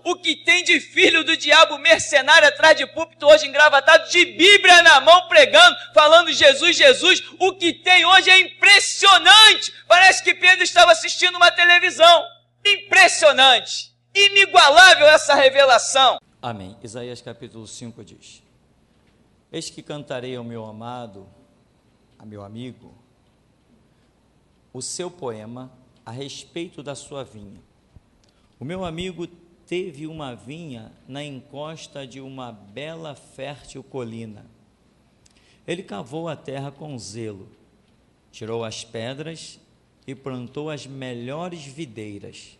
o que tem de filho do diabo mercenário atrás de púlpito hoje engravatado, de Bíblia na mão pregando, falando Jesus, Jesus, o que tem hoje é impressionante. Parece que Pedro estava assistindo uma televisão. Impressionante, inigualável essa revelação. Amém. Isaías capítulo 5 diz: eis que cantarei ao meu amado, a meu amigo, o seu poema a respeito da sua vinha. O meu amigo teve uma vinha na encosta de uma bela fértil colina. Ele cavou a terra com zelo, tirou as pedras e plantou as melhores videiras.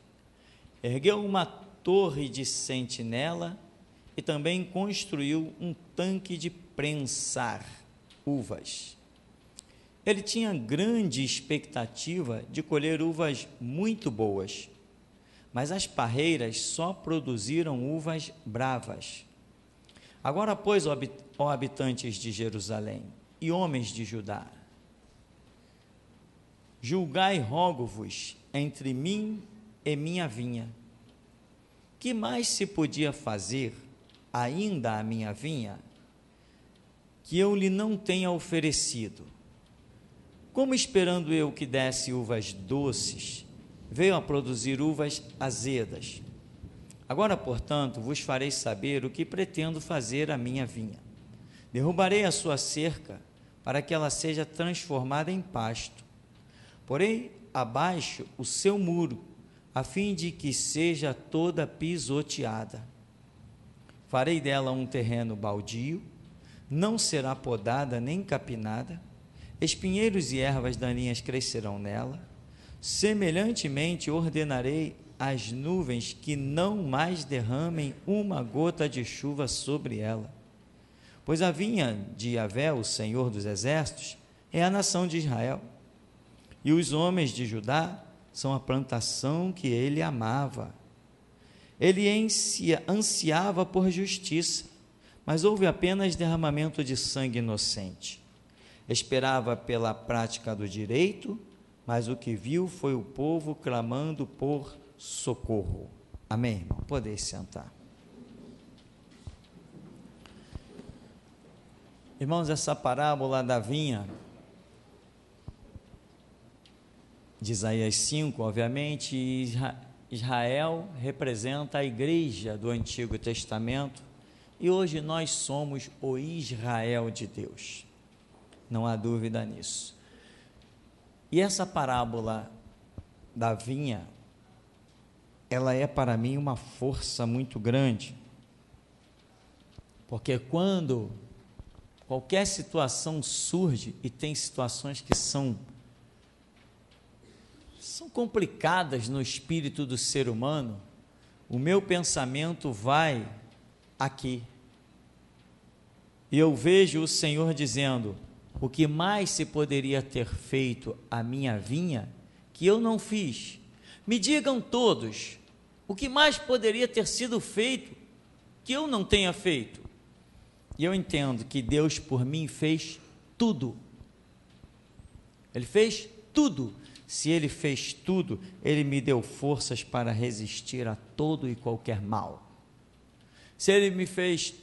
Ergueu uma torre de sentinela e também construiu um tanque de prensar uvas. Ele tinha grande expectativa de colher uvas muito boas, mas as parreiras só produziram uvas bravas. Agora, pois, ó habitantes de Jerusalém e homens de Judá, julgai, rogo-vos, entre mim e minha vinha. Que mais se podia fazer ainda à minha vinha que eu lhe não tenha oferecido? Como esperando eu que desse uvas doces, veio a produzir uvas azedas. Agora, portanto, vos farei saber o que pretendo fazer à minha vinha. Derrubarei a sua cerca, para que ela seja transformada em pasto. Porém, abaixo o seu muro, a fim de que seja toda pisoteada. Farei dela um terreno baldio, não será podada nem capinada, espinheiros e ervas daninhas crescerão nela. Semelhantemente ordenarei às nuvens que não mais derramem uma gota de chuva sobre ela. Pois a vinha de Yahvé, o Senhor dos Exércitos, é a nação de Israel, e os homens de Judá são a plantação que ele amava. Ele ansiava por justiça, mas houve apenas derramamento de sangue inocente. Esperava pela prática do direito, mas o que viu foi o povo clamando por socorro. Amém, irmão? Podem sentar. Irmãos, essa parábola da vinha de Isaías 5, obviamente, Israel representa a igreja do Antigo Testamento, e hoje nós somos o Israel de Deus. Não há dúvida nisso. E essa parábola da vinha, ela é para mim uma força muito grande, porque quando qualquer situação surge, e tem situações que são complicadas no espírito do ser humano, o meu pensamento vai aqui, e eu vejo o Senhor dizendo: o que mais se poderia ter feito à minha vinha, que eu não fiz? Me digam todos, o que mais poderia ter sido feito, que eu não tenha feito? E eu entendo que Deus por mim fez tudo. Ele fez tudo. Se Ele fez tudo, Ele me deu forças para resistir a todo e qualquer mal. Se Ele me fez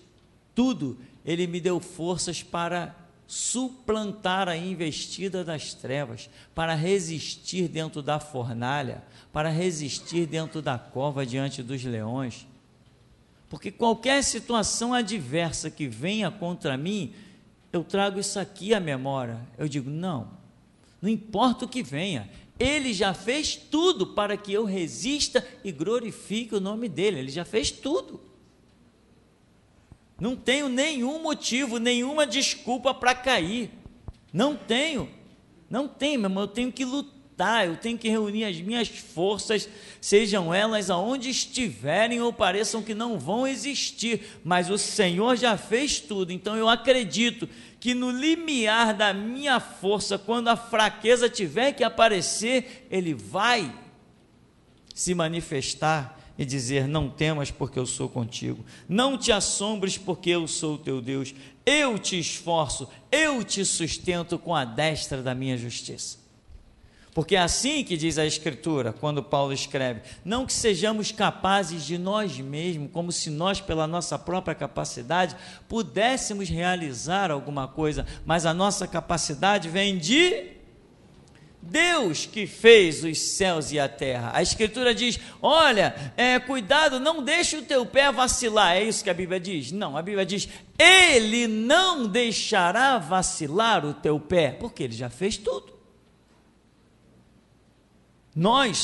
tudo, Ele me deu forças para suplantar a investida das trevas, para resistir dentro da fornalha, para resistir dentro da cova diante dos leões. Porque qualquer situação adversa que venha contra mim, eu trago isso aqui à memória. Eu digo: não importa o que venha, Ele já fez tudo para que eu resista e glorifique o nome dEle. Ele já fez tudo. Não tenho nenhum motivo, nenhuma desculpa para cair. Não tenho, meu irmão. Eu tenho que lutar, eu tenho que reunir as minhas forças, sejam elas aonde estiverem ou pareçam que não vão existir, mas o Senhor já fez tudo. Então eu acredito que no limiar da minha força, quando a fraqueza tiver que aparecer, Ele vai se manifestar e dizer: não temas, porque eu sou contigo, não te assombres, porque eu sou o teu Deus, eu te esforço, eu te sustento com a destra da minha justiça. Porque é assim que diz a Escritura, quando Paulo escreve, não que sejamos capazes de nós mesmos, como se nós, pela nossa própria capacidade, pudéssemos realizar alguma coisa, mas a nossa capacidade vem de Deus, que fez os céus e a terra. A Escritura diz, olha, cuidado, não deixe o teu pé vacilar, é isso que a Bíblia diz? Não, a Bíblia diz, Ele não deixará vacilar o teu pé, porque Ele já fez tudo. Nós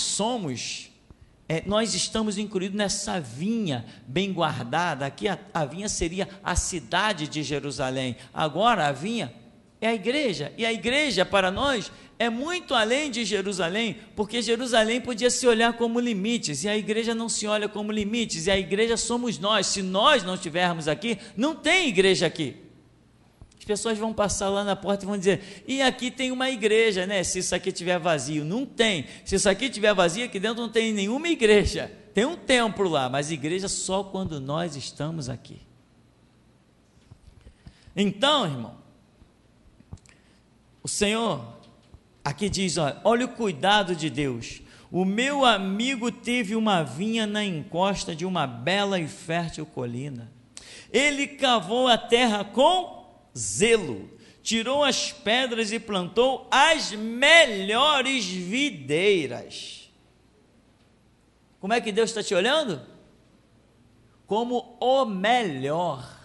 estamos incluídos nessa vinha bem guardada. Aqui a vinha seria a cidade de Jerusalém, agora a vinha é a igreja, e a igreja para nós é muito além de Jerusalém, porque Jerusalém podia se olhar como limites, e a igreja não se olha como limites, e a igreja somos nós. Se nós não estivermos aqui, não tem igreja aqui. As pessoas vão passar lá na porta e vão dizer, e aqui tem uma igreja, né? Se isso aqui estiver vazio, não tem. Se isso aqui estiver vazio, aqui dentro não tem nenhuma igreja. Tem um templo lá, mas igreja só quando nós estamos aqui. Então, irmão, o Senhor aqui diz, olha o cuidado de Deus. O meu amigo teve uma vinha na encosta de uma bela e fértil colina. Ele cavou a terra com zelo, tirou as pedras e plantou as melhores videiras. Como é que Deus está te olhando? Como o melhor.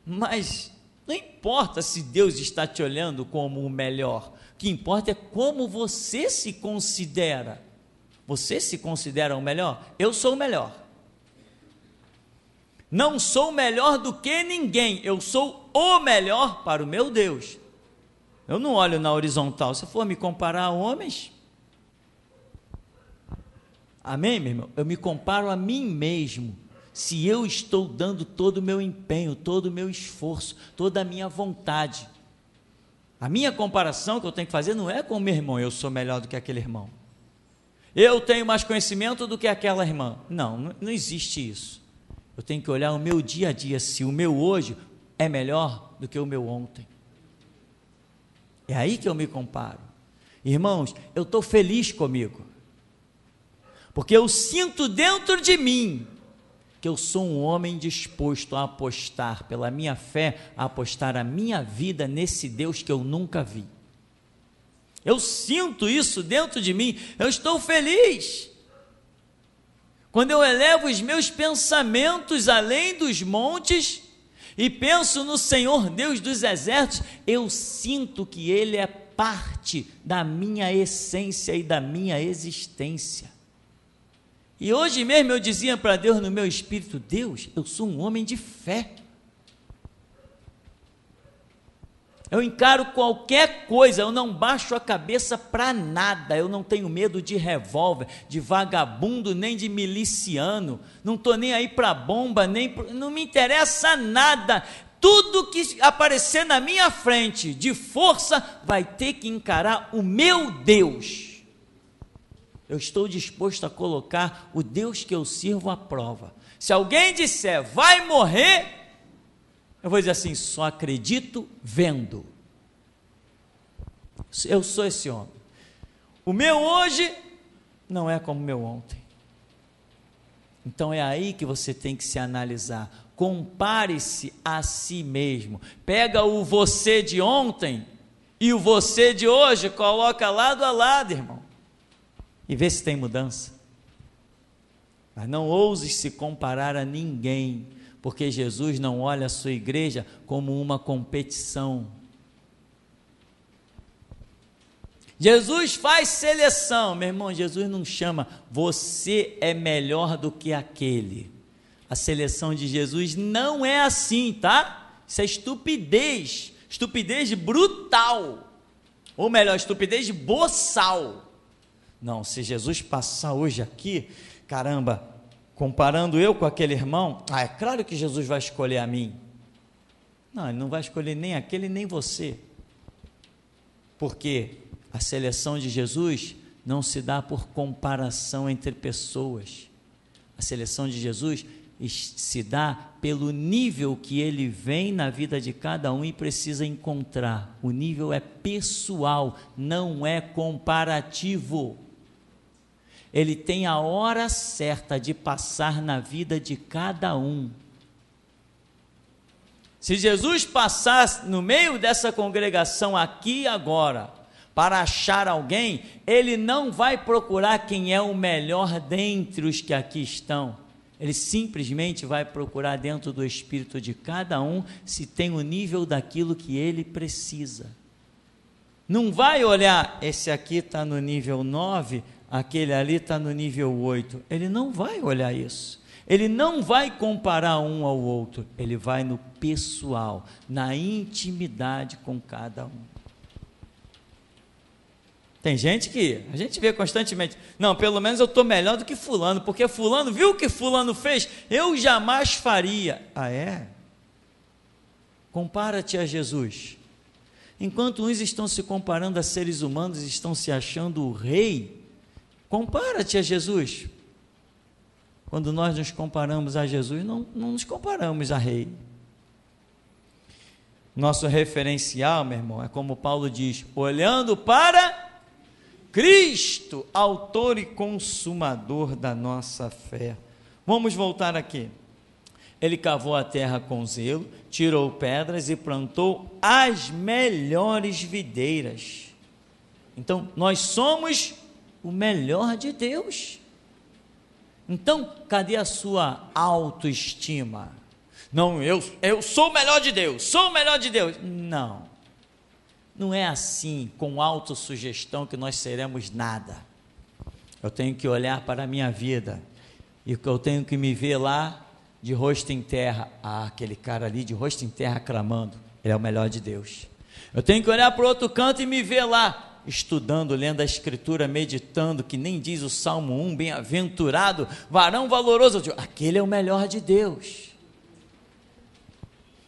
Mas não importa se Deus está te olhando como o melhor, o que importa é como você se considera. Você se considera o melhor? Eu sou o melhor. Não sou melhor do que ninguém, eu sou o melhor para o meu Deus. Eu não olho na horizontal, se for me comparar a homens, amém, meu irmão? Eu me comparo a mim mesmo, se eu estou dando todo o meu empenho, todo o meu esforço, toda a minha vontade. A minha comparação que eu tenho que fazer não é com o meu irmão, eu sou melhor do que aquele irmão. Eu tenho mais conhecimento do que aquela irmã. Não existe isso. Eu tenho que olhar o meu dia a dia, se o meu hoje é melhor do que o meu ontem. É aí que eu me comparo. Irmãos, eu estou feliz comigo, porque eu sinto dentro de mim que eu sou um homem disposto a apostar pela minha fé, a apostar a minha vida nesse Deus que eu nunca vi. Eu sinto isso dentro de mim, eu estou feliz. Quando eu elevo os meus pensamentos além dos montes e penso no Senhor Deus dos exércitos, eu sinto que Ele é parte da minha essência e da minha existência. E hoje mesmo eu dizia para Deus no meu espírito, Deus, eu sou um homem de fé. Eu encaro qualquer coisa, eu não baixo a cabeça para nada, eu não tenho medo de revólver, de vagabundo, nem de miliciano, não estou nem aí para bomba, não me interessa nada. Tudo que aparecer na minha frente de força vai ter que encarar o meu Deus. Eu estou disposto a colocar o Deus que eu sirvo à prova. Se alguém disser, vai morrer, eu vou dizer assim, só acredito vendo. Eu sou esse homem. O meu hoje não é como o meu ontem. Então é aí que você tem que se analisar. Compare-se a si mesmo. Pega o você de ontem e o você de hoje, coloca lado a lado, irmão, e vê se tem mudança. Mas não ouses se comparar a ninguém, porque Jesus não olha a sua igreja como uma competição. Jesus faz seleção, meu irmão. Jesus não chama, você é melhor do que aquele. A seleção de Jesus não é assim, tá? Isso é estupidez brutal, ou melhor, estupidez boçal. Não, se Jesus passar hoje aqui, caramba, comparando eu com aquele irmão, é claro que Jesus vai escolher a mim. Não, Ele não vai escolher nem aquele, nem você. Porque a seleção de Jesus não se dá por comparação entre pessoas. A seleção de Jesus se dá pelo nível que ele vem na vida de cada um e precisa encontrar. O nível é pessoal, não é comparativo. Ele tem a hora certa de passar na vida de cada um. Se Jesus passasse no meio dessa congregação aqui e agora, para achar alguém, ele não vai procurar quem é o melhor dentre os que aqui estão. Ele simplesmente vai procurar dentro do espírito de cada um se tem o nível daquilo que ele precisa. Não vai olhar, esse aqui está no nível 9, aquele ali está no nível 8. Ele não vai olhar isso. Ele não vai comparar um ao outro. Ele vai no pessoal, na intimidade com cada um. Tem gente que a gente vê constantemente, não, pelo menos eu estou melhor do que fulano, porque fulano viu o que fulano fez, eu jamais faria. Ah, é? Compara-te a Jesus. Enquanto uns estão se comparando a seres humanos, estão se achando o rei, compara-te a Jesus. Quando nós nos comparamos a Jesus, não nos comparamos a rei. Nosso referencial, meu irmão, é como Paulo diz, olhando para Cristo, autor e consumador da nossa fé. Vamos voltar aqui. Ele cavou a terra com zelo, tirou pedras e plantou as melhores videiras. Então, nós somos o melhor de Deus. Então, cadê a sua autoestima? Não, eu sou o melhor de Deus, sou o melhor de Deus. Não é assim, com autossugestão, que nós seremos nada. Eu tenho que olhar para a minha vida, e eu tenho que me ver lá, de rosto em terra. Ah, aquele cara ali de rosto em terra clamando, ele é o melhor de Deus. Eu tenho que olhar para o outro canto e me ver lá, estudando, lendo a Escritura, meditando, que nem diz o Salmo 1, bem-aventurado, varão valoroso. Eu digo, aquele é o melhor de Deus.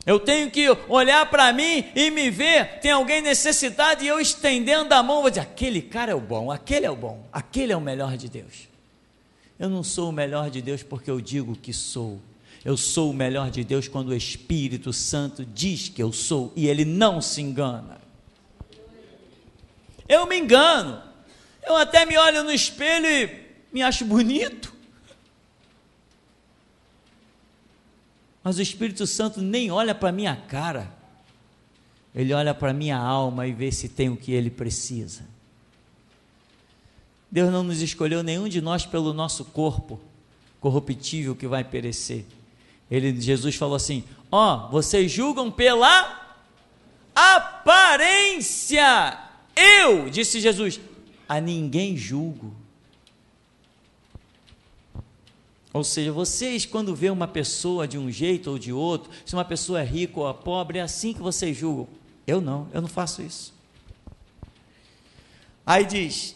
Eu tenho que olhar para mim e me ver, tem alguém necessitado e eu estendendo a mão, vou dizer, aquele cara é o bom, aquele é o melhor de Deus. Eu não sou o melhor de Deus porque eu digo que sou. Eu sou o melhor de Deus quando o Espírito Santo diz que eu sou e ele não se engana. Eu me engano, eu até me olho no espelho e me acho bonito. Mas o Espírito Santo nem olha para a minha cara, ele olha para a minha alma e vê se tem o que ele precisa. Deus não nos escolheu nenhum de nós pelo nosso corpo corruptível que vai perecer. Jesus falou assim, vocês julgam pela aparência. Eu, disse Jesus, a ninguém julgo. Ou seja, vocês quando vê uma pessoa de um jeito ou de outro, se uma pessoa é rica ou é pobre, é assim que vocês julgam. Eu não faço isso. Aí diz,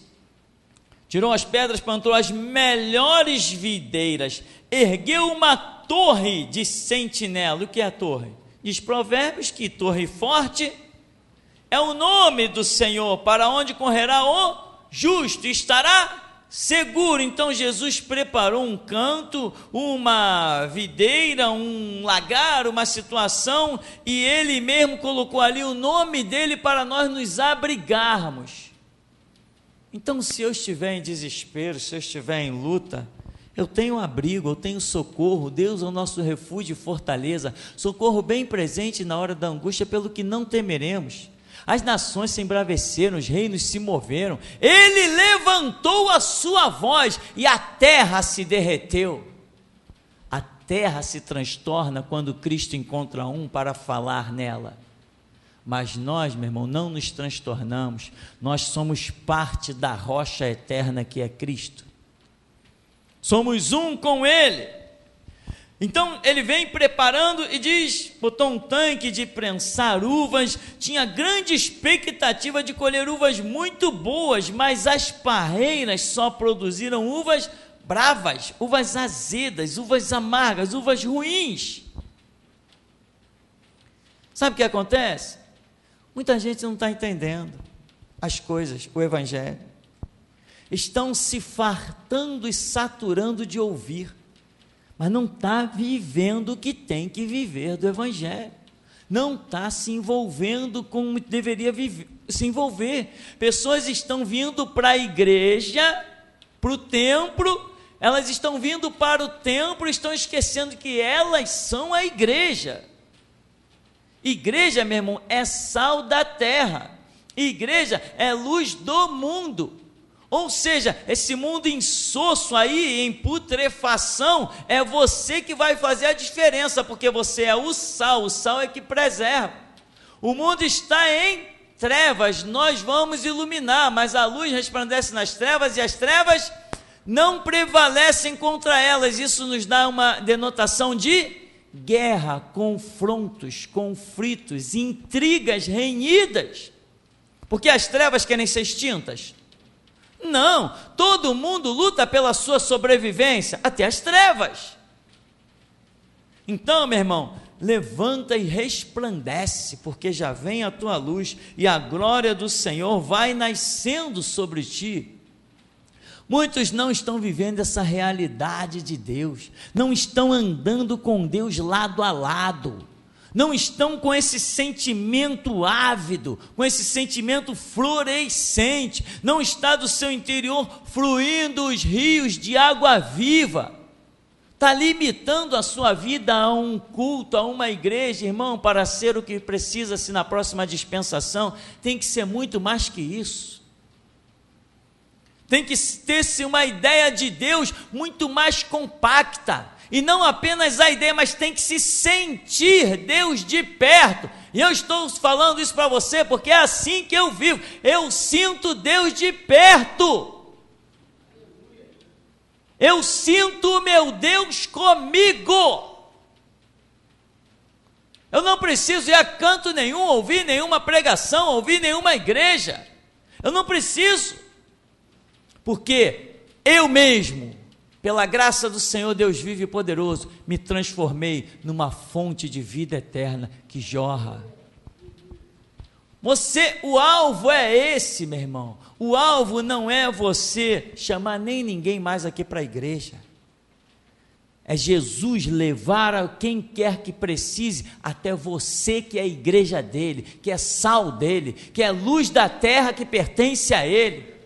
tirou as pedras, plantou as melhores videiras, ergueu uma torre de sentinela. O que é a torre? Diz Provérbios que torre forte é o nome do Senhor, para onde correrá o justo, estará seguro. Então Jesus preparou um canto, uma videira, um lagar, uma situação, e ele mesmo colocou ali o nome dele para nós nos abrigarmos. Então, se eu estiver em desespero, se eu estiver em luta, eu tenho abrigo, eu tenho socorro. Deus é o nosso refúgio e fortaleza, socorro bem presente na hora da angústia, pelo que não temeremos. As nações se embraveceram, os reinos se moveram, ele levantou a sua voz e a terra se derreteu. A terra se transtorna quando Cristo encontra um para falar nela. Mas nós, meu irmão, não nos transtornamos, nós somos parte da rocha eterna que é Cristo. Somos um com ele. Então ele vem preparando e diz, botou um tanque de prensar uvas, tinha grande expectativa de colher uvas muito boas, mas as parreiras só produziram uvas bravas, uvas azedas, uvas amargas, uvas ruins. Sabe o que acontece? Muita gente não está entendendo as coisas, o Evangelho. Estão se fartando e saturando de ouvir, mas não está vivendo o que tem que viver do Evangelho, não está se envolvendo como deveria se envolver. Pessoas estão vindo para a igreja, para o templo, elas estão vindo para o templo e estão esquecendo que elas são a igreja. Igreja, meu irmão, é sal da terra, igreja é luz do mundo. Ou seja, esse mundo insosso aí, em putrefação, é você que vai fazer a diferença, porque você é o sal é que preserva. O mundo está em trevas, nós vamos iluminar, mas a luz resplandece nas trevas e as trevas não prevalecem contra elas. Isso nos dá uma denotação de guerra, confrontos, conflitos, intrigas renhidas, porque as trevas querem ser extintas? Não, todo mundo luta pela sua sobrevivência, até as trevas. Então, meu irmão, levanta e resplandece, porque já vem a tua luz, e a glória do Senhor vai nascendo sobre ti. Muitos não estão vivendo essa realidade de Deus, não estão andando com Deus lado a lado, não estão com esse sentimento ávido, com esse sentimento fluorescente, não está do seu interior fluindo os rios de água viva, está limitando a sua vida a um culto, a uma igreja. Irmão, para ser o que precisa-se na próxima dispensação, tem que ser muito mais que isso, tem que ter-se uma ideia de Deus muito mais compacta, e não apenas a ideia, mas tem que se sentir Deus de perto. E eu estou falando isso para você, porque é assim que eu vivo, eu sinto Deus de perto, eu sinto o meu Deus comigo. Eu não preciso ir a canto nenhum, ouvir nenhuma pregação, ouvir nenhuma igreja, eu não preciso, porque eu mesmo, pela graça do Senhor Deus vivo e poderoso, me transformei numa fonte de vida eterna que jorra. O alvo é esse, meu irmão. O alvo não é você chamar nem ninguém mais aqui para a igreja. É Jesus levar a quem quer que precise até você, que é a igreja dele, que é sal dele, que é luz da terra que pertence a ele.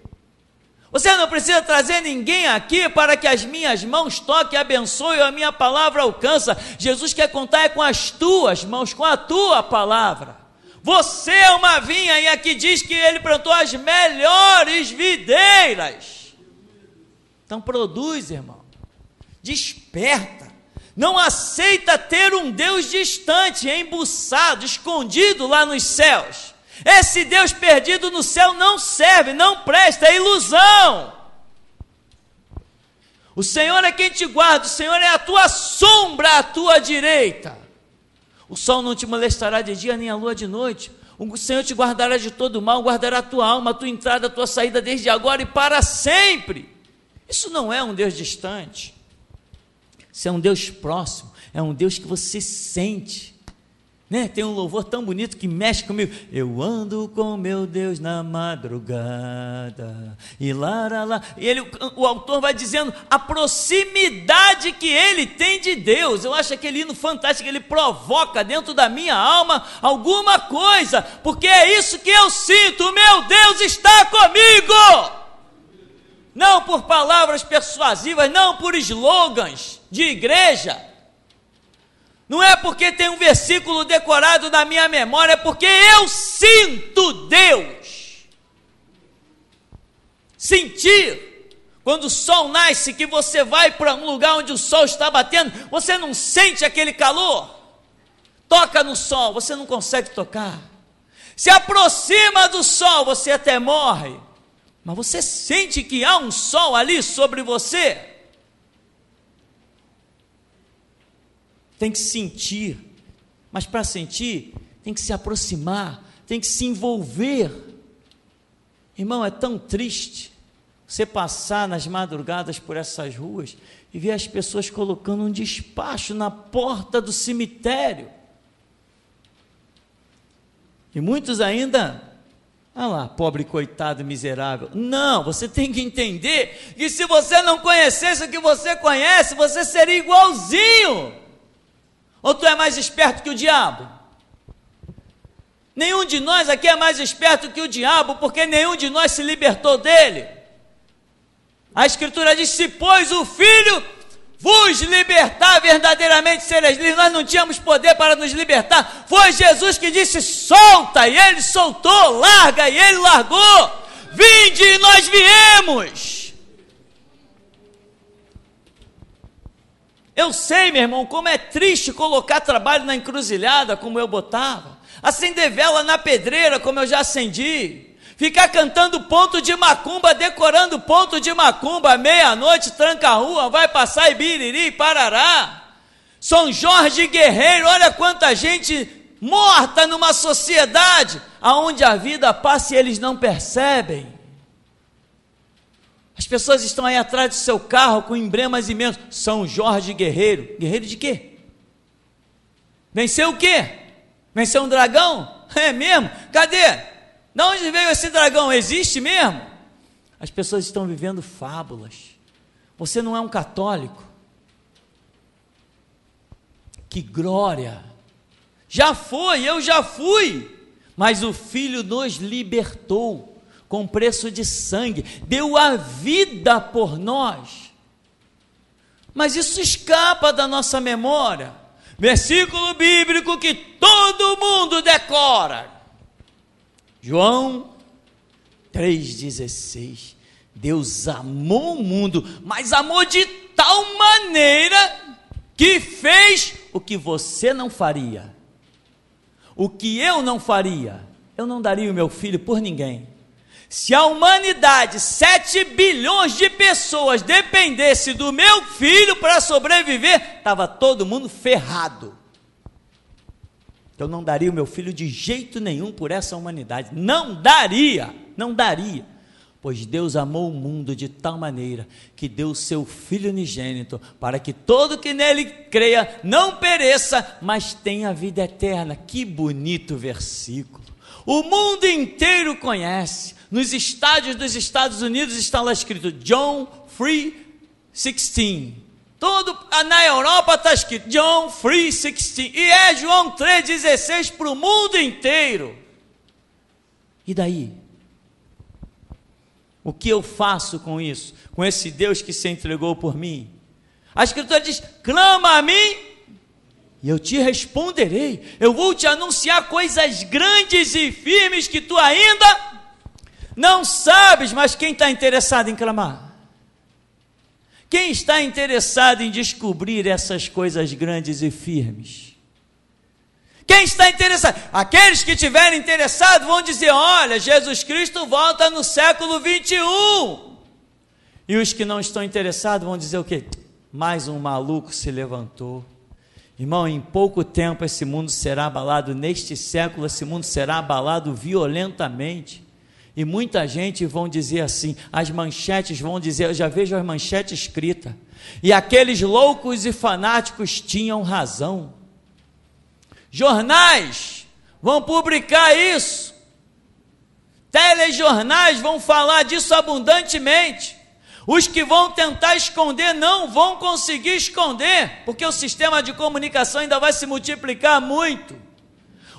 Você não precisa trazer ninguém aqui para que as minhas mãos toquem, abençoem, a minha palavra alcança. Jesus quer contar com as tuas mãos, com a tua palavra. Você é uma vinha, e aqui diz que ele plantou as melhores videiras. Então produz, irmão, desperta. Não aceita ter um Deus distante, embuçado, escondido lá nos céus. Esse Deus perdido no céu não serve, não presta, é ilusão. O Senhor é quem te guarda, o Senhor é a tua sombra à tua direita. O sol não te molestará de dia, nem a lua de noite. O Senhor te guardará de todo mal, guardará a tua alma, a tua entrada, a tua saída, desde agora e para sempre. Isso não é um Deus distante, isso é um Deus próximo, é um Deus que você sente. Tem um louvor tão bonito que mexe comigo. Eu ando com meu Deus na madrugada, e lá, e o autor vai dizendo a proximidade que ele tem de Deus. Eu acho aquele hino fantástico, ele provoca dentro da minha alma alguma coisa, porque é isso que eu sinto, o meu Deus está comigo, não por palavras persuasivas, não por slogans de igreja, não é porque tem um versículo decorado na minha memória, é porque eu sinto Deus. Sentir, quando o sol nasce, que você vai para um lugar onde o sol está batendo, você não sente aquele calor? Toca no sol, você não consegue tocar. Se aproxima do sol, você até morre, mas você sente que há um sol ali sobre você. Tem que sentir, mas para sentir, tem que se aproximar, tem que se envolver. Irmão, é tão triste você passar nas madrugadas por essas ruas e ver as pessoas colocando um despacho na porta do cemitério. E muitos ainda Ah lá, pobre, coitado, miserável. Não, você tem que entender que se você não conhecesse o que você conhece, você seria igualzinho. Ou tu é mais esperto que o diabo? Nenhum de nós aqui é mais esperto que o diabo, porque nenhum de nós se libertou dele. A Escritura diz: se pois o Filho vos libertar, verdadeiramente sereis livres. Nós não tínhamos poder para nos libertar, foi Jesus que disse: solta, e ele soltou, larga, e ele largou, vinde, e nós viemos. Eu sei, meu irmão, como é triste colocar trabalho na encruzilhada, como eu botava, acender vela na pedreira, como eu já acendi, ficar cantando ponto de macumba, decorando ponto de macumba, meia-noite, tranca a rua, vai passar Ibiriri, Parará, São Jorge Guerreiro. Olha quanta gente morta numa sociedade aonde a vida passa e eles não percebem. As pessoas estão aí atrás do seu carro com emblemas imensos, São Jorge Guerreiro. Guerreiro de quê? Venceu o quê? Venceu um dragão? É mesmo? Cadê? De onde veio esse dragão? Existe mesmo? As pessoas estão vivendo fábulas. Você não é um católico? Que glória! Já foi, eu já fui, mas o Filho nos libertou com preço de sangue, deu a vida por nós. Mas isso escapa da nossa memória. Versículo bíblico que todo mundo decora. João 3,16, Deus amou o mundo, mas amou de tal maneira que fez o que você não faria, o que eu não faria. Eu não daria o meu filho por ninguém. Se a humanidade, 7 bilhões de pessoas, dependesse do meu filho para sobreviver, estava todo mundo ferrado. Eu não daria o meu filho de jeito nenhum por essa humanidade, não daria, pois Deus amou o mundo de tal maneira, que deu o seu Filho unigênito, para que todo que nele creia, não pereça, mas tenha vida eterna. Que bonito versículo, o mundo inteiro conhece. Nos estádios dos Estados Unidos está lá escrito, John 3:16, na Europa está escrito John 3:16, e é João 3:16 para o mundo inteiro. E daí? O que eu faço com isso? Com esse Deus que se entregou por mim? A Escritura diz, clama a mim, e eu te responderei. Eu vou te anunciar coisas grandes e firmes que tu ainda não sabes. Mas quem está interessado em clamar? Quem está interessado em descobrir essas coisas grandes e firmes? Quem está interessado? Aqueles que estiverem interessados vão dizer, olha, Jesus Cristo volta no século 21. E os que não estão interessados vão dizer o quê? Mais um maluco se levantou. Irmão, em pouco tempo esse mundo será abalado. Neste século esse mundo será abalado violentamente. E muita gente vão dizer assim, as manchetes vão dizer, eu já vejo as manchetes escritas, e aqueles loucos e fanáticos tinham razão. Jornais vão publicar isso, telejornais vão falar disso abundantemente. Os que vão tentar esconder não vão conseguir esconder, porque o sistema de comunicação ainda vai se multiplicar muito.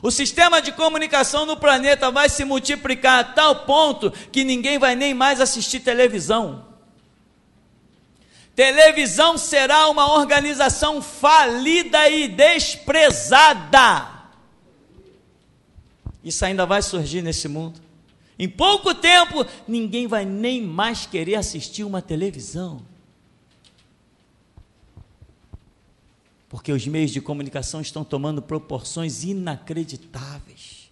O sistema de comunicação no planeta vai se multiplicar a tal ponto que ninguém vai nem mais assistir televisão. Televisão será uma organização falida e desprezada. Isso ainda vai surgir nesse mundo. Em pouco tempo, ninguém vai nem mais querer assistir uma televisão. Porque os meios de comunicação estão tomando proporções inacreditáveis.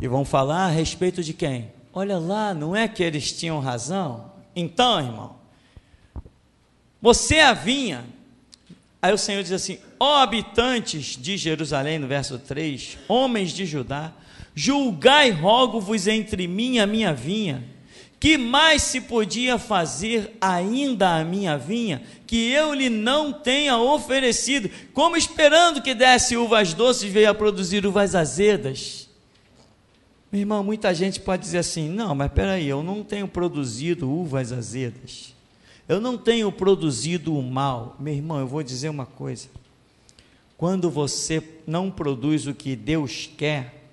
E vão falar a respeito de quem? Olha lá, não é que eles tinham razão? Então, irmão, você é a vinha. Aí o Senhor diz assim, ó habitantes de Jerusalém, no verso 3, homens de Judá, julgai, rogo-vos entre mim e a minha vinha. Que mais se podia fazer ainda a minha vinha, que eu lhe não tenha oferecido? Como esperando que desse uvas doces, veio a produzir uvas azedas. Meu irmão, muita gente pode dizer assim, não, mas peraí, eu não tenho produzido uvas azedas, eu não tenho produzido o mal. Meu irmão, eu vou dizer uma coisa, quando você não produz o que Deus quer,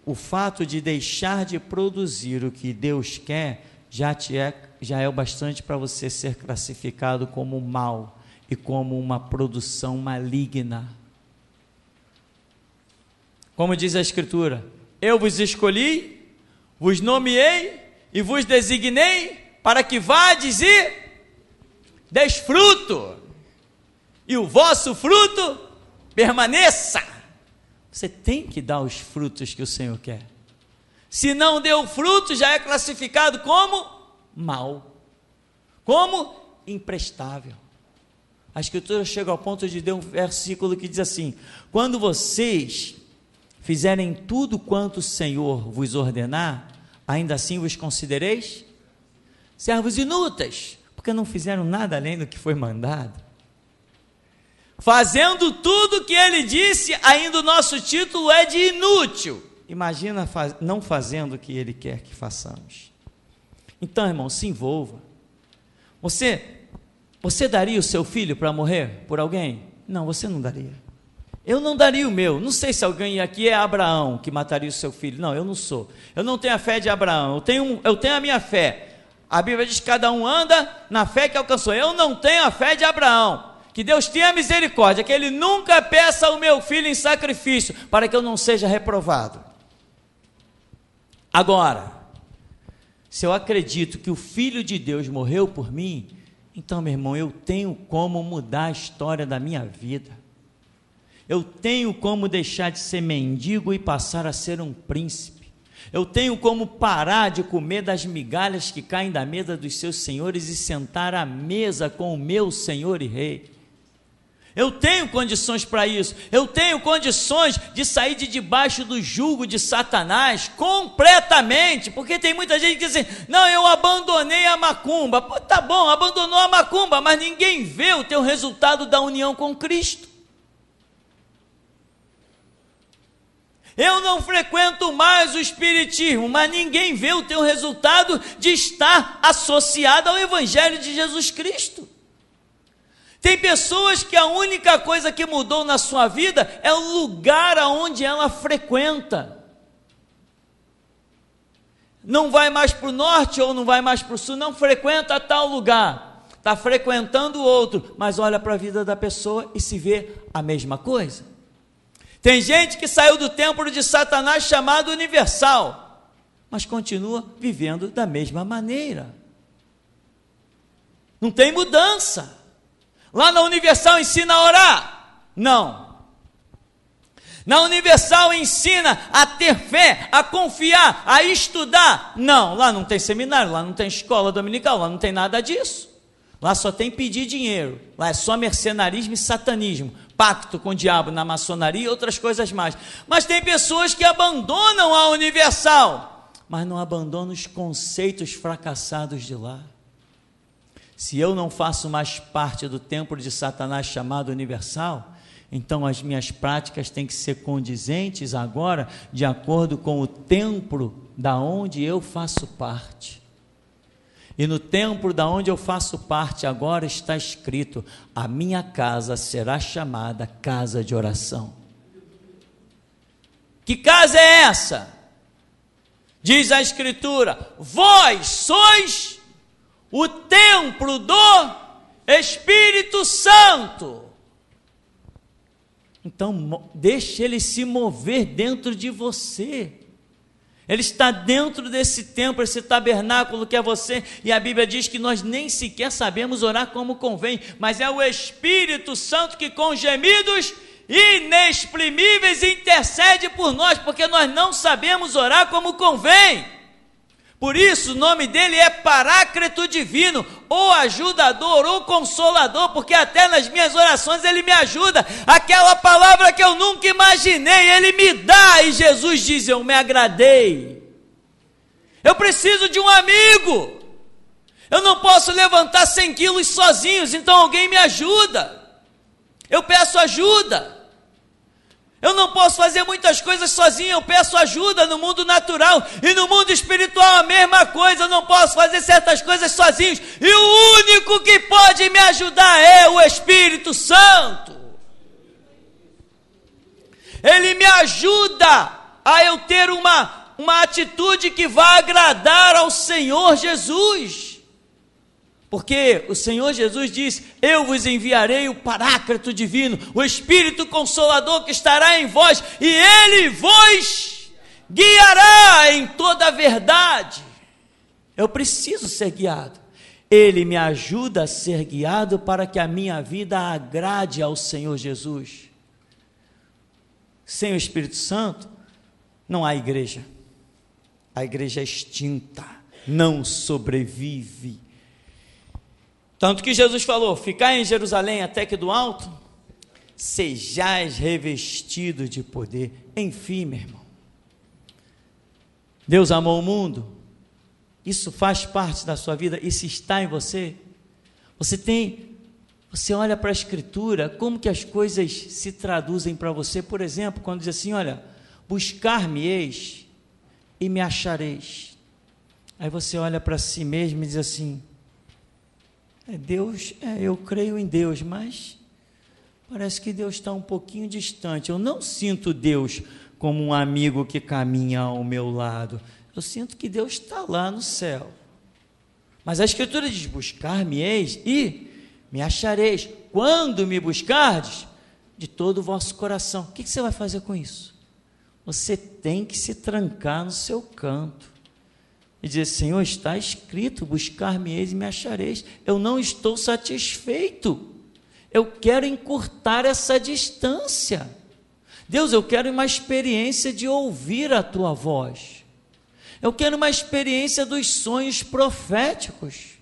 o fato de deixar de produzir o que Deus quer, já é o bastante para você ser classificado como mal e como uma produção maligna. Como diz a Escritura, eu vos escolhi, vos nomeei e vos designei para que vades e deis fruto, e o vosso fruto permaneça. Você tem que dar os frutos que o Senhor quer. Se não deu fruto, já é classificado como mal, como imprestável. A Escritura chega ao ponto de dar um versículo que diz assim: quando vocês fizerem tudo quanto o Senhor vos ordenar, ainda assim vos considereis servos inúteis, porque não fizeram nada além do que foi mandado. Fazendo tudo o que ele disse, ainda o nosso título é de inútil. Imagina não fazendo o que ele quer que façamos. Então, irmão, se envolva. Você daria o seu filho para morrer por alguém? Não, você não daria. Eu não daria o meu. Não sei se alguém aqui é Abraão que mataria o seu filho. Não, eu não sou. Eu não tenho a fé de Abraão. Eu tenho a minha fé. A Bíblia diz que cada um anda na fé que alcançou. Eu não tenho a fé de Abraão. Que Deus tenha misericórdia, que Ele nunca peça o meu filho em sacrifício, para que eu não seja reprovado. Agora, se eu acredito que o Filho de Deus morreu por mim, então, meu irmão, eu tenho como mudar a história da minha vida. Eu tenho como deixar de ser mendigo e passar a ser um príncipe. Eu tenho como parar de comer das migalhas que caem da mesa dos seus senhores e sentar à mesa com o meu Senhor e Rei. Eu tenho condições para isso. Eu tenho condições de sair de debaixo do jugo de Satanás completamente, porque tem muita gente que diz assim: não, eu abandonei a macumba. Pô, tá bom, abandonou a macumba, mas ninguém vê o teu resultado da união com Cristo. Eu não frequento mais o espiritismo, mas ninguém vê o teu resultado de estar associado ao Evangelho de Jesus Cristo. Tem pessoas que a única coisa que mudou na sua vida é o lugar aonde ela frequenta. Não vai mais para o norte ou não vai mais para o sul, não frequenta tal lugar, está frequentando outro, mas olha para a vida da pessoa e se vê a mesma coisa. Tem gente que saiu do templo de Satanás chamado Universal, mas continua vivendo da mesma maneira. Não tem mudança. Lá na Universal ensina a orar? Não. Na Universal ensina a ter fé, a confiar, a estudar? Não. Lá não tem seminário, lá não tem escola dominical, lá não tem nada disso. Lá só tem pedir dinheiro, lá é só mercenarismo e satanismo, pacto com o diabo na maçonaria e outras coisas mais. Mas tem pessoas que abandonam a Universal, mas não abandonam os conceitos fracassados de lá. Se eu não faço mais parte do templo de Satanás chamado Universal, então as minhas práticas têm que ser condizentes agora, de acordo com o templo da onde eu faço parte. E no templo da onde eu faço parte agora está escrito: a minha casa será chamada casa de oração. Que casa é essa? Diz a Escritura: vós sois o templo do Espírito Santo. Então, deixe ele se mover dentro de você. Ele está dentro desse templo, esse tabernáculo que é você, e a Bíblia diz que nós nem sequer sabemos orar como convém, mas é o Espírito Santo que com gemidos inexprimíveis intercede por nós, porque nós não sabemos orar como convém. Por isso o nome dele é Paráclito Divino, ou ajudador, ou consolador, porque até nas minhas orações ele me ajuda. Aquela palavra que eu nunca imaginei, ele me dá, e Jesus diz: eu me agradei. Eu preciso de um amigo. Eu não posso levantar 100 quilos sozinhos, então alguém me ajuda. Eu peço ajuda. Eu não posso fazer muitas coisas sozinho, eu peço ajuda no mundo natural, e no mundo espiritual a mesma coisa, eu não posso fazer certas coisas sozinho, e o único que pode me ajudar é o Espírito Santo. Ele me ajuda a eu ter uma atitude que vai agradar ao Senhor Jesus. Porque o Senhor Jesus diz: eu vos enviarei o Paráclito divino, o Espírito Consolador que estará em vós, e Ele vos guiará em toda a verdade. Eu preciso ser guiado. Ele me ajuda a ser guiado para que a minha vida agrade ao Senhor Jesus. Sem o Espírito Santo, não há igreja. A igreja é extinta, não sobrevive. Tanto que Jesus falou: ficai em Jerusalém até que do alto sejais revestidos de poder. Enfim, meu irmão, Deus amou o mundo, isso faz parte da sua vida, isso está em você. Você olha para a Escritura, como que as coisas se traduzem para você. Por exemplo, quando diz assim: olha, buscar-me-eis e me achareis. Aí você olha para si mesmo e diz assim: Deus, eu creio em Deus, mas parece que Deus está um pouquinho distante. Eu não sinto Deus como um amigo que caminha ao meu lado. Eu sinto que Deus está lá no céu. Mas a Escritura diz: buscar-me-eis e me achareis, quando me buscardes de todo o vosso coração. O que você vai fazer com isso? Você tem que se trancar no seu canto e dizer: Senhor, está escrito, buscar-me-eis e me achareis. Eu não estou satisfeito, eu quero encurtar essa distância. Deus, eu quero uma experiência de ouvir a tua voz, eu quero uma experiência dos sonhos proféticos,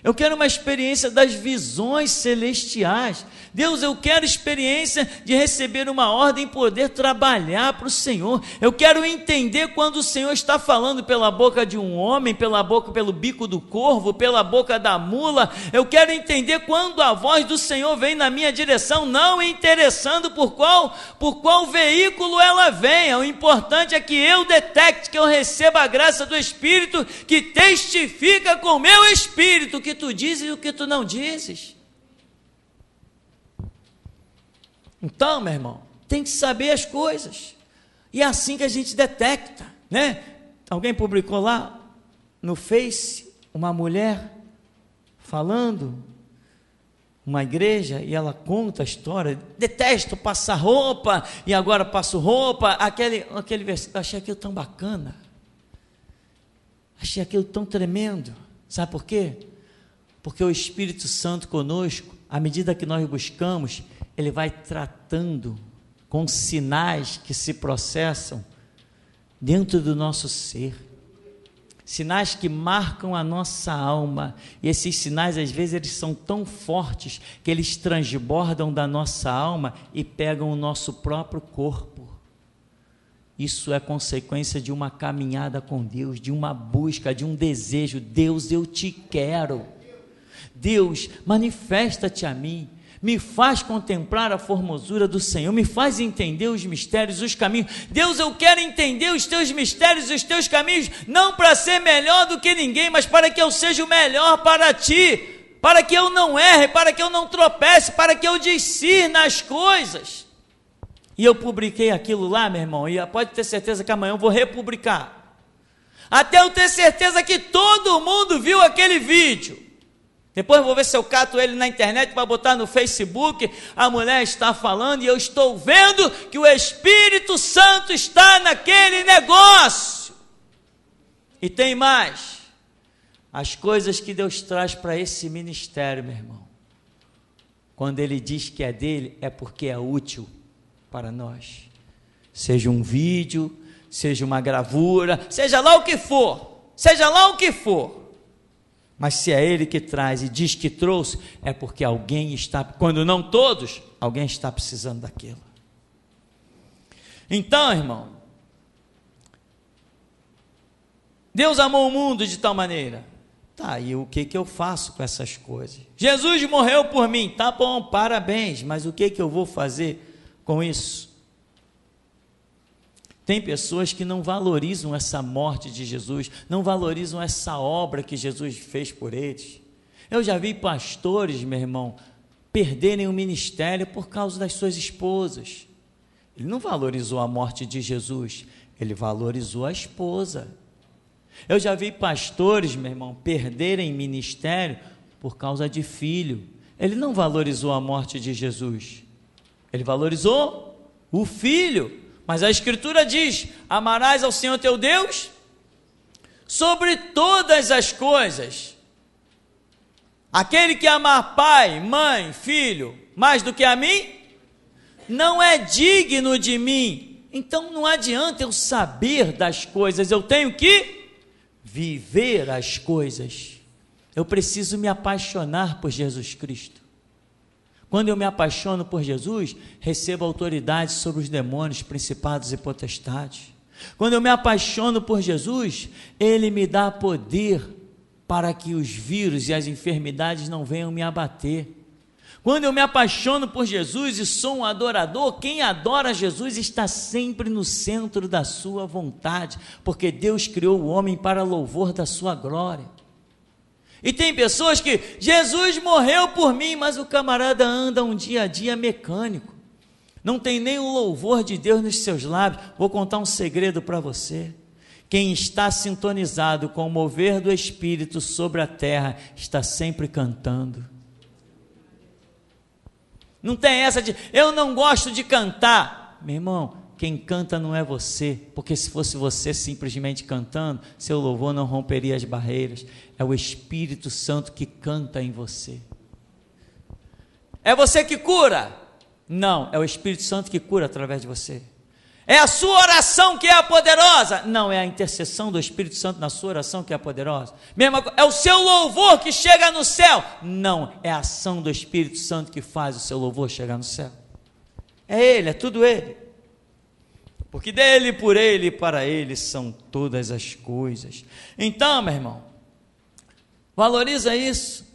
eu quero uma experiência das visões celestiais. Deus, eu quero experiência de receber uma ordem e poder trabalhar para o Senhor. Eu quero entender quando o Senhor está falando pela boca de um homem, pelo bico do corvo, pela boca da mula. Eu quero entender quando a voz do Senhor vem na minha direção, não interessando por qual veículo ela venha. O importante é que eu detecte, que eu receba a graça do Espírito, que testifica com o meu espírito que tu dizes e o que tu não dizes. Então, meu irmão, tem que saber as coisas, e é assim que a gente detecta, né? Alguém publicou lá no Face uma mulher falando, uma igreja, e ela conta a história: detesto passar roupa, e agora passo roupa. Aquele versículo, achei aquilo tão bacana, achei aquilo tão tremendo. Sabe por quê? Porque o Espírito Santo conosco, à medida que nós buscamos, ele vai tratando com sinais que se processam dentro do nosso ser, sinais que marcam a nossa alma, e esses sinais às vezes eles são tão fortes que eles transbordam da nossa alma e pegam o nosso próprio corpo. Isso é consequência de uma caminhada com Deus, de uma busca, de um desejo. Deus, eu te quero. Deus, manifesta-te a mim, me faz contemplar a formosura do Senhor, me faz entender os mistérios, os caminhos. Deus, eu quero entender os teus mistérios, os teus caminhos, não para ser melhor do que ninguém, mas para que eu seja o melhor para ti, para que eu não erre, para que eu não tropece, para que eu discirna as coisas. E eu publiquei aquilo lá, meu irmão, e pode ter certeza que amanhã eu vou republicar, até eu ter certeza que todo mundo viu aquele vídeo. Depois eu vou ver se eu cato ele na internet para botar no Facebook. A mulher está falando e eu estou vendo que o Espírito Santo está naquele negócio. E tem mais: as coisas que Deus traz para esse ministério, meu irmão, quando Ele diz que é dele, é porque é útil para nós. Seja um vídeo, seja uma gravura, seja lá o que for, mas se é Ele que traz e diz que trouxe, é porque alguém está, quando não todos, alguém está precisando daquilo. Então, irmão, Deus amou o mundo de tal maneira. Tá, e o que eu faço com essas coisas? Jesus morreu por mim, tá bom, parabéns, mas o que eu vou fazer com isso? Tem pessoas que não valorizam essa morte de Jesus, não valorizam essa obra que Jesus fez por eles. Eu já vi pastores, meu irmão, perderem o ministério por causa das suas esposas. Ele não valorizou a morte de Jesus, ele valorizou a esposa. Eu já vi pastores, meu irmão, perderem ministério por causa de filho. Ele não valorizou a morte de Jesus, ele valorizou o filho. Mas a Escritura diz: amarás ao Senhor teu Deus sobre todas as coisas. Aquele que amar pai, mãe, filho, mais do que a mim, não é digno de mim. Então não adianta eu saber das coisas, eu tenho que viver as coisas. Eu preciso me apaixonar por Jesus Cristo. Quando eu me apaixono por Jesus, recebo autoridade sobre os demônios, principados e potestades. Quando eu me apaixono por Jesus, Ele me dá poder para que os vírus e as enfermidades não venham me abater. Quando eu me apaixono por Jesus e sou um adorador, quem adora Jesus está sempre no centro da sua vontade, porque Deus criou o homem para louvor da sua glória. E tem pessoas que, Jesus morreu por mim, mas o camarada anda um dia a dia mecânico, não tem nem o louvor de Deus nos seus lábios. Vou contar um segredo para você: quem está sintonizado com o mover do Espírito sobre a terra, está sempre cantando. Não tem essa de, eu não gosto de cantar. Meu irmão, quem canta não é você, porque se fosse você simplesmente cantando, seu louvor não romperia as barreiras. É o Espírito Santo que canta em você. É você que cura? Não, é o Espírito Santo que cura através de você. É a sua oração que é a poderosa? Não, é a intercessão do Espírito Santo na sua oração que é a poderosa. É o seu louvor que chega no céu? Não, é a ação do Espírito Santo que faz o seu louvor chegar no céu. É Ele, é tudo Ele. Porque dele, por Ele e para Ele são todas as coisas. Então, meu irmão, valoriza isso.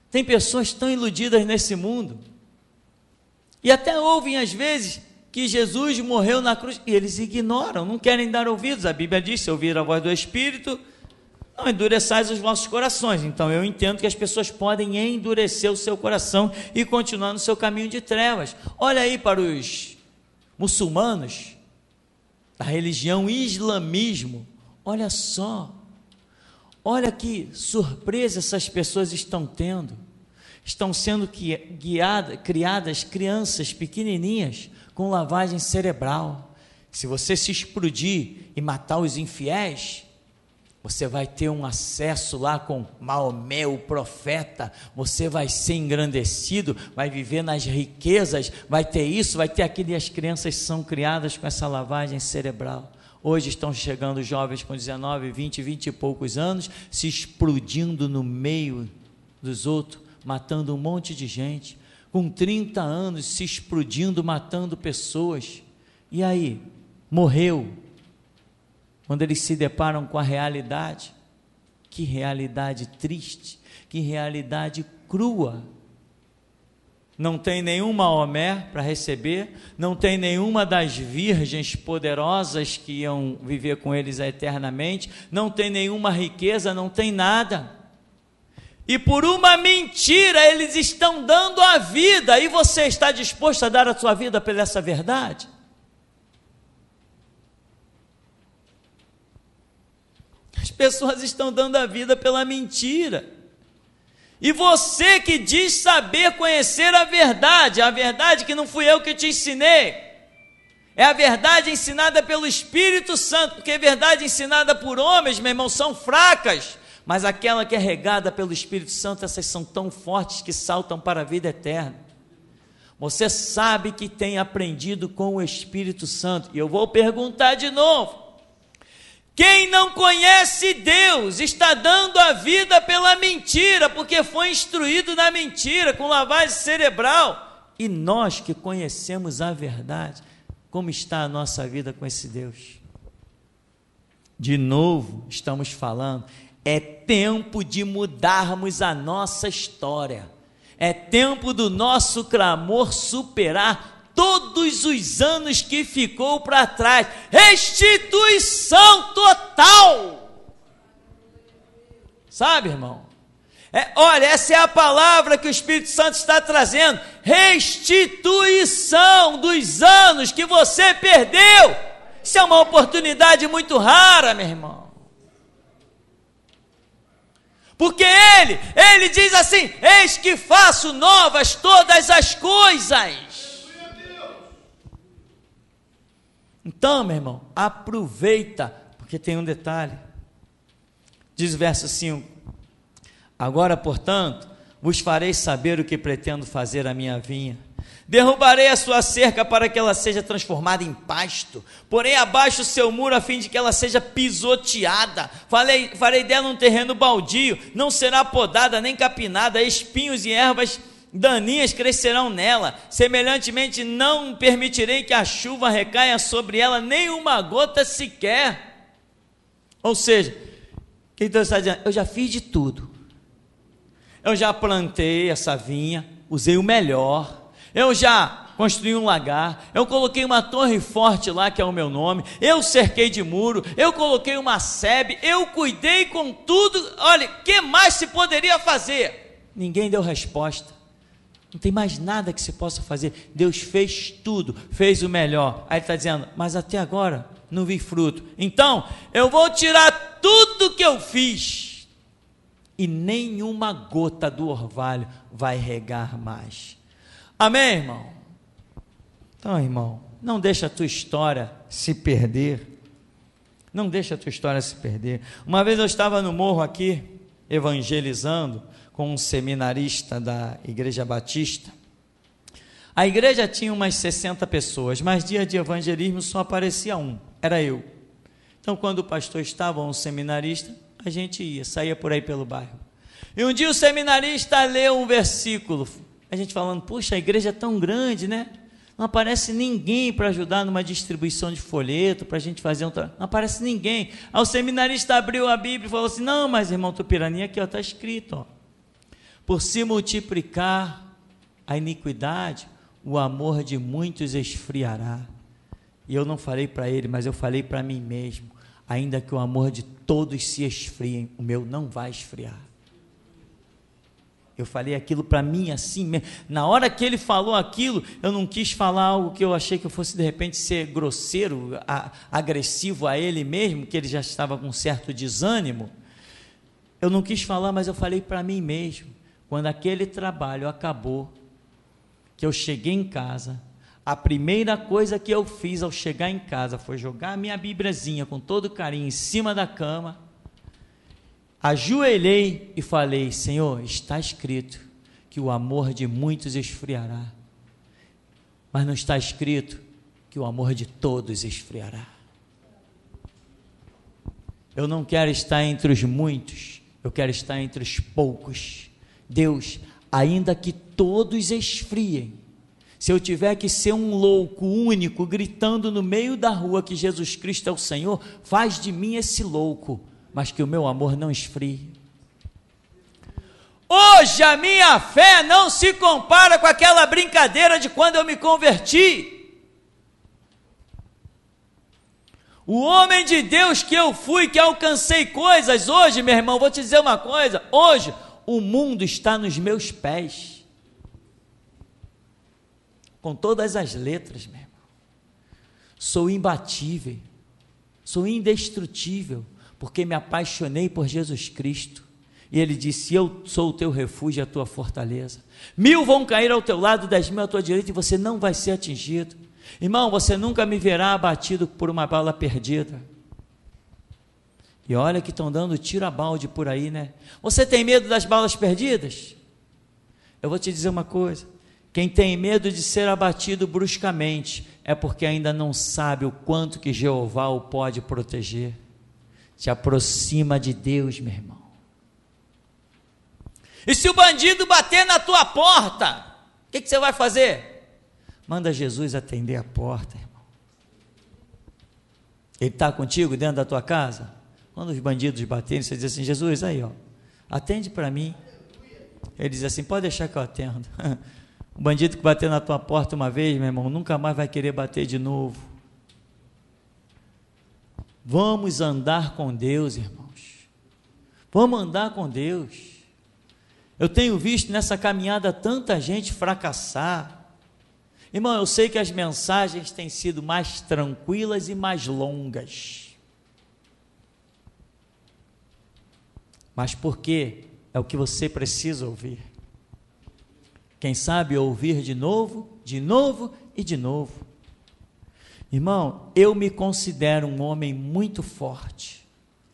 Tem pessoas tão iludidas nesse mundo, e até ouvem às vezes que Jesus morreu na cruz, e eles ignoram, não querem dar ouvidos. A Bíblia diz: se ouvir a voz do Espírito, não endureçais os vossos corações. Então eu entendo que as pessoas podem endurecer o seu coração e continuar no seu caminho de trevas. Olha aí para os muçulmanos da religião islamismo, olha só, olha que surpresa essas pessoas estão tendo. Estão sendo criadas crianças pequenininhas com lavagem cerebral. Se você se explodir e matar os infiéis, você vai ter um acesso lá com Maomé, o profeta, você vai ser engrandecido, vai viver nas riquezas, vai ter isso, vai ter aquilo, e as crianças são criadas com essa lavagem cerebral. Hoje estão chegando jovens com 19, 20 e poucos anos, se explodindo no meio dos outros, matando um monte de gente, com 30 anos se explodindo, matando pessoas. E aí, morreu. Quando eles se deparam com a realidade, que realidade triste, que realidade crua. Não tem nenhum Maomé para receber, não tem nenhuma das virgens poderosas que iam viver com eles eternamente, não tem nenhuma riqueza, não tem nada. E por uma mentira eles estão dando a vida, e você está disposto a dar a sua vida pela essa verdade? As pessoas estão dando a vida pela mentira. E você que diz saber conhecer a verdade que não fui eu que te ensinei, é a verdade ensinada pelo Espírito Santo, porque a verdade ensinada por homens, meu irmão, são fracas, mas aquela que é regada pelo Espírito Santo, essas são tão fortes que saltam para a vida eterna. Você sabe que tem aprendido com o Espírito Santo, e eu vou perguntar de novo: quem não conhece Deus está dando a vida pela mentira, porque foi instruído na mentira, com lavagem cerebral. E nós que conhecemos a verdade, como está a nossa vida com esse Deus? De novo, estamos falando, é tempo de mudarmos a nossa história, é tempo do nosso clamor superar todo todos os anos que ficou para trás. Restituição total. Sabe, irmão? Olha, essa é a palavra que o Espírito Santo está trazendo. Restituição dos anos que você perdeu. Isso é uma oportunidade muito rara, meu irmão. Porque ele diz assim: eis que faço novas todas as coisas. Então, meu irmão, aproveita, porque tem um detalhe. Diz o verso 5: agora, portanto, vos farei saber o que pretendo fazer à minha vinha. Derrubarei a sua cerca para que ela seja transformada em pasto, porém abaixo o seu muro a fim de que ela seja pisoteada. Farei dela um terreno baldio, não será podada nem capinada, espinhos e ervas daninhas crescerão nela. Semelhantemente não permitirei que a chuva recaia sobre ela, nem uma gota sequer. Ou seja, o que Deus está dizendo? Eu já fiz de tudo. Eu já plantei essa vinha, usei o melhor. Eu já construí um lagar, eu coloquei uma torre forte lá, que é o meu nome, eu cerquei de muro, eu coloquei uma sebe, eu cuidei com tudo. Olha, o que mais se poderia fazer? Ninguém deu resposta. Não tem mais nada que se possa fazer. Deus fez tudo, fez o melhor. Aí ele está dizendo: mas até agora não vi fruto. Então eu vou tirar tudo que eu fiz, e nenhuma gota do orvalho vai regar mais. Amém, irmão? Então, irmão, não deixa a tua história se perder. Não deixa a tua história se perder. Uma vez eu estava no morro aqui, evangelizando com um seminarista da Igreja Batista. A igreja tinha umas 60 pessoas, mas dia de evangelismo só aparecia um, era eu. Então, quando o pastor estava, um seminarista, a gente ia, saía por aí pelo bairro. E um dia o seminarista leu um versículo, a gente falando: puxa, a igreja é tão grande, né? Não aparece ninguém para ajudar numa distribuição de folheto, para a gente fazer não aparece ninguém. Aí o seminarista abriu a Bíblia e falou assim: não, mas irmão Tupirani, aqui está escrito, ó, por se multiplicar a iniquidade, o amor de muitos esfriará. E eu não falei para ele, mas eu falei para mim mesmo: ainda que o amor de todos se esfriem, o meu não vai esfriar. Eu falei aquilo para mim assim mesmo. Na hora que ele falou aquilo, eu não quis falar algo que eu achei que eu fosse de repente ser grosseiro, agressivo a ele mesmo, que ele já estava com certo desânimo. Eu não quis falar, mas eu falei para mim mesmo. Quando aquele trabalho acabou, que eu cheguei em casa, a primeira coisa que eu fiz ao chegar em casa foi jogar a minha Bíbliazinha com todo carinho em cima da cama, ajoelhei e falei: Senhor, está escrito que o amor de muitos esfriará, mas não está escrito que o amor de todos esfriará. Eu não quero estar entre os muitos, eu quero estar entre os poucos. Deus, ainda que todos esfriem, se eu tiver que ser um louco único, gritando no meio da rua que Jesus Cristo é o Senhor, faz de mim esse louco, mas que o meu amor não esfrie. Hoje a minha fé não se compara com aquela brincadeira de quando eu me converti. O homem de Deus que eu fui, que alcancei coisas, hoje, meu irmão, vou te dizer uma coisa: hoje o mundo está nos meus pés, com todas as letras, meu irmão. Sou imbatível, sou indestrutível, porque me apaixonei por Jesus Cristo, e Ele disse: eu sou o teu refúgio e a tua fortaleza. 1000 vão cair ao teu lado, 10.000 à tua direita, e você não vai ser atingido. Irmão, você nunca me verá abatido por uma bala perdida. E olha que estão dando tiro a balde por aí, né? Você tem medo das balas perdidas? Eu vou te dizer uma coisa: quem tem medo de ser abatido bruscamente é porque ainda não sabe o quanto que Jeová o pode proteger. Te aproxima de Deus, meu irmão. E se o bandido bater na tua porta, o que você vai fazer? Manda Jesus atender a porta, irmão. Ele está contigo dentro da tua casa? Quando os bandidos baterem, você diz assim: Jesus, aí ó, atende para mim. Ele diz assim: pode deixar que eu atendo. O bandido que bateu na tua porta uma vez, meu irmão, nunca mais vai querer bater de novo. Vamos andar com Deus, irmãos. Vamos andar com Deus. Eu tenho visto nessa caminhada tanta gente fracassar. Irmão, eu sei que as mensagens têm sido mais tranquilas e mais longas. Mas por quê? É o que você precisa ouvir. Quem sabe ouvir de novo e de novo. Irmão, eu me considero um homem muito forte.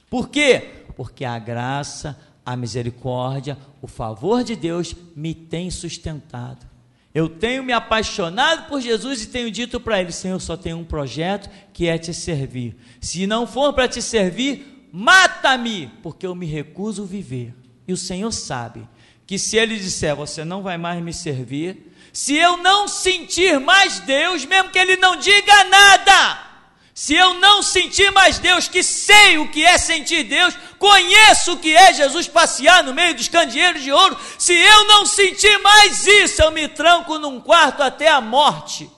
Por quê? Porque a graça, a misericórdia, o favor de Deus me tem sustentado. Eu tenho me apaixonado por Jesus e tenho dito para Ele: Senhor, eu só tenho um projeto, que é te servir. Se não for para te servir, mata-me, porque eu me recuso a viver. E o Senhor sabe que se Ele disser: você não vai mais me servir, se eu não sentir mais Deus, mesmo que Ele não diga nada, se eu não sentir mais Deus, que sei o que é sentir Deus, conheço o que é Jesus passear no meio dos candeeiros de ouro, se eu não sentir mais isso, eu me tranco num quarto até a morte.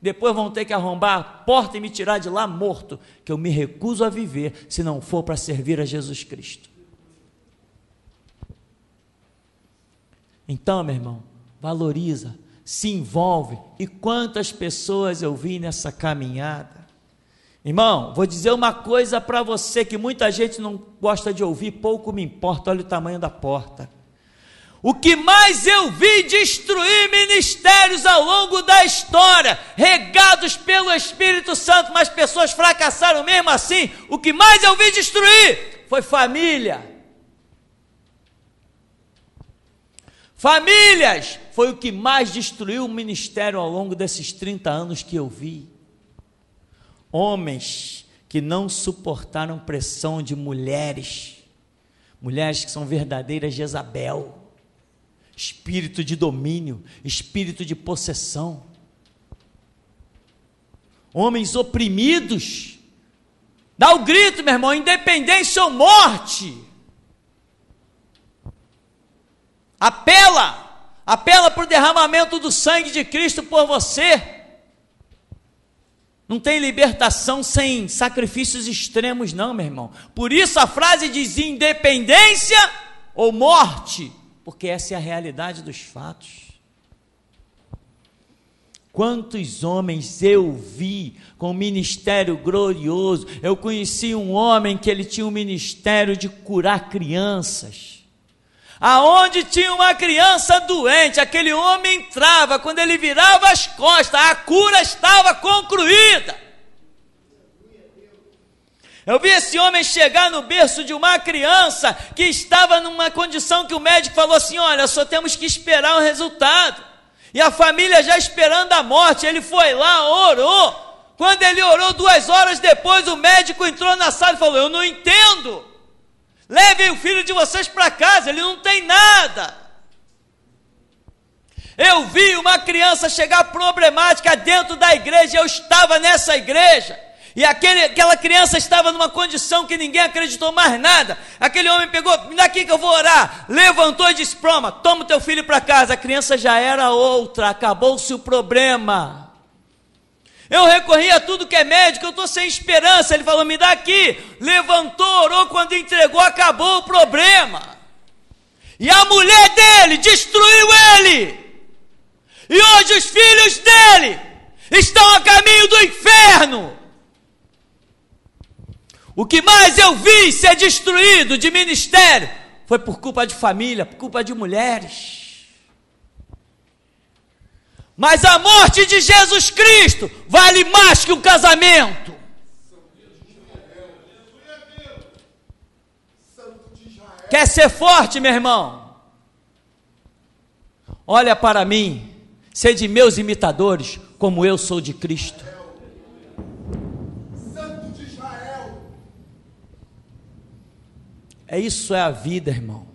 Depois vão ter que arrombar a porta e me tirar de lá morto, que eu me recuso a viver, se não for para servir a Jesus Cristo. Então, meu irmão, valoriza, se envolve. E quantas pessoas eu vi nessa caminhada. Irmão, vou dizer uma coisa para você que muita gente não gosta de ouvir, pouco me importa, olha o tamanho da porta. O que mais eu vi destruir ministérios ao longo da história, regados pelo Espírito Santo, mas pessoas fracassaram mesmo assim, o que mais eu vi destruir foi família. Famílias foi o que mais destruiu o ministério ao longo desses 30 anos que eu vi. Homens que não suportaram pressão de mulheres que são verdadeiras Jezabel, espírito de domínio, espírito de possessão, homens oprimidos. Dá o grito, meu irmão: independência ou morte. Apela para o derramamento do sangue de Cristo por você. Não tem libertação sem sacrifícios extremos não, meu irmão. Por isso a frase diz independência ou morte, porque essa é a realidade dos fatos. Quantos homens eu vi com ministério glorioso. Eu conheci um homem que ele tinha um ministério de curar crianças. Aonde tinha uma criança doente, aquele homem entrava, quando ele virava as costas, a cura estava concluída. Eu vi esse homem chegar no berço de uma criança que estava numa condição que o médico falou assim: olha, só temos que esperar o resultado. E a família já esperando a morte. Ele foi lá, orou. Quando ele orou, 2 horas depois, o médico entrou na sala e falou: eu não entendo. Levem o filho de vocês para casa, ele não tem nada. Eu vi uma criança chegar problemática dentro da igreja, eu estava nessa igreja, e aquela criança estava numa condição que ninguém acreditou mais nada. Aquele homem pegou: me dá aqui que eu vou orar. Levantou e disse: toma o teu filho para casa. A criança já era outra, acabou-se o problema. Eu recorri a tudo que é médico, eu estou sem esperança. Ele falou: me dá aqui. Levantou, orou, quando entregou, acabou o problema. E a mulher dele destruiu ele. E hoje os filhos dele estão a caminho do inferno. O que mais eu vi ser destruído de ministério foi por culpa de família, por culpa de mulheres. Mas a morte de Jesus Cristo vale mais que um casamento. Quer ser forte, meu irmão? Olha para mim, sede meus imitadores, como eu sou de Cristo. Isso é a vida, irmão.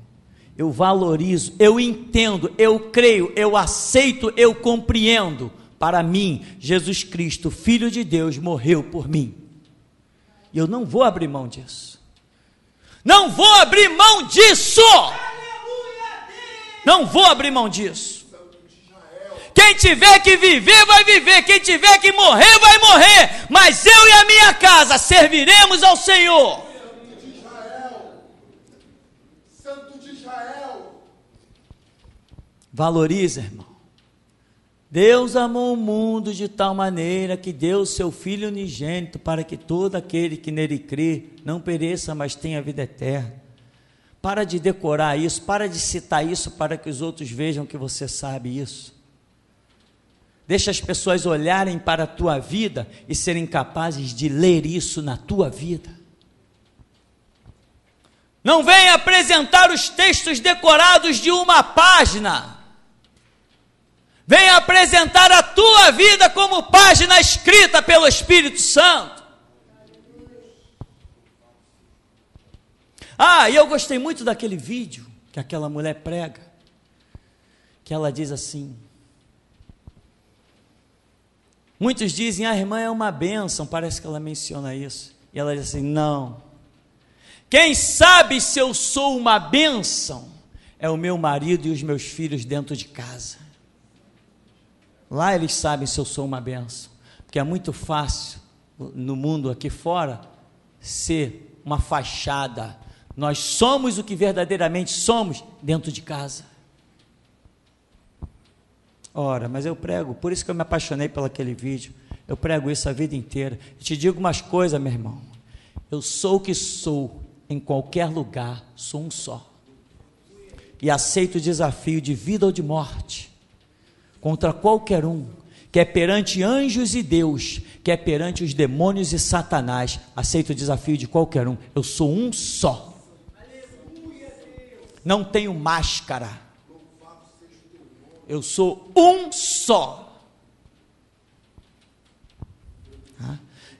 Eu valorizo, eu entendo, eu creio, eu aceito, eu compreendo. Para mim, Jesus Cristo, Filho de Deus, morreu por mim. E eu não vou abrir mão disso. Não vou abrir mão disso. Não vou abrir mão disso. tiver que viver, vai viver. Quem tiver que morrer, vai morrer. Mas eu e a minha casa serviremos ao Senhor. Santo de Israel. Valoriza, irmão. Deus amou o mundo de tal maneira que deu o seu Filho unigênito para que todo aquele que nele crê não pereça, mas tenha vida eterna. Para de decorar isso, para de citar isso para que os outros vejam que você sabe isso. Deixa as pessoas olharem para a tua vida e serem capazes de ler isso na tua vida. Não venha apresentar os textos decorados de uma página. Venha apresentar a tua vida como página escrita pelo Espírito Santo. E eu gostei muito daquele vídeo que aquela mulher prega, que ela diz assim, muitos dizem, a irmã é uma bênção, parece que ela menciona isso, e ela diz assim, não, quem sabe se eu sou uma bênção, é o meu marido e os meus filhos dentro de casa. Lá eles sabem se eu sou uma bênção, porque é muito fácil no mundo aqui fora ser uma fachada. Nós somos o que verdadeiramente somos dentro de casa. Ora, mas eu prego, por isso que eu me apaixonei por aquele vídeo, eu prego isso a vida inteira. Eu te digo umas coisas, meu irmão, eu sou o que sou, em qualquer lugar, sou um só, e aceito o desafio de vida ou de morte, contra qualquer um, quer perante anjos e Deus, quer perante os demônios e Satanás, aceito o desafio de qualquer um, eu sou um só, não tenho máscara, eu sou um só.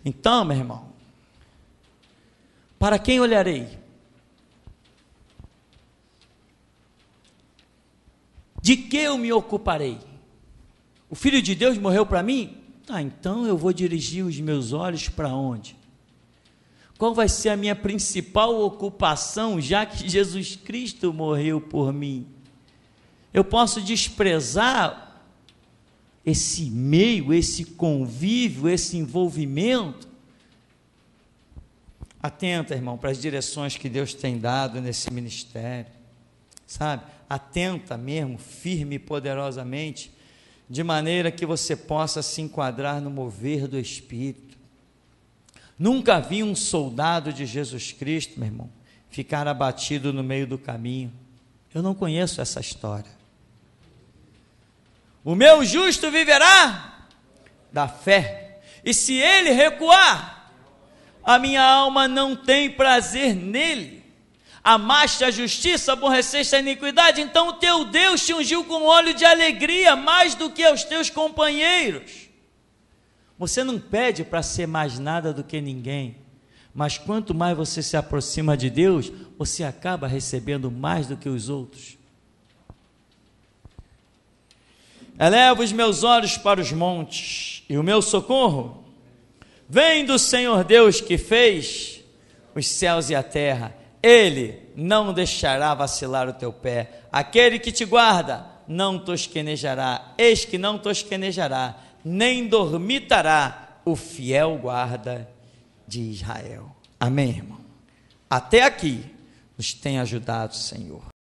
Então, meu irmão, para quem olharei? De que eu me ocuparei? O Filho de Deus morreu para mim? Então eu vou dirigir os meus olhos para onde? Qual vai ser a minha principal ocupação, já que Jesus Cristo morreu por mim? Eu posso desprezar esse meio, esse convívio, esse envolvimento? Atenta, irmão, para as direções que Deus tem dado nesse ministério, sabe? Atenta mesmo, firme e poderosamente, de maneira que você possa se enquadrar no mover do Espírito. Nunca vi um soldado de Jesus Cristo, meu irmão, ficar abatido no meio do caminho. Eu não conheço essa história. O meu justo viverá da fé, e se ele recuar, a minha alma não tem prazer nele. Amaste a justiça, aborreceste a iniquidade, então o teu Deus te ungiu com óleo de alegria, mais do que aos teus companheiros. Você não pede para ser mais nada do que ninguém, mas quanto mais você se aproxima de Deus, você acaba recebendo mais do que os outros. Elevo os meus olhos para os montes, e o meu socorro vem do Senhor Deus que fez os céus e a terra. Ele não deixará vacilar o teu pé. Aquele que te guarda não tosquenejará. Eis que não tosquenejará, nem dormitará o fiel guarda de Israel. Amém, irmão? Até aqui nos tem ajudado o Senhor.